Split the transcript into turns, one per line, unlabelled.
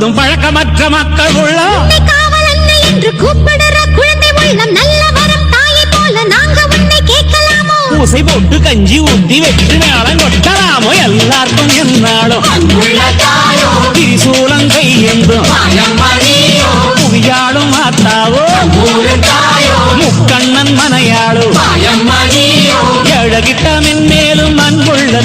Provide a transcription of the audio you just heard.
முழுதும் பழக்கமற்ற மக்கள் உள்ளம்
காவலன்னை என்று கூப்பிடுற குழந்தை உள்ளம் நல்ல வரம் தாயை போல நாங்க உன்னை கேட்கலாமோ
பூசை போட்டு கஞ்சி ஊத்தி வெற்றி மேளம் கொட்டலாமோ எல்லாருக்கும் என்னாலும் திரிசூலம் கையெந்தும் புவியாடும் மாத்தாவோ முக்கண்ணன் மனையாளோ எழகிட்ட மென்மேலும் அன்பு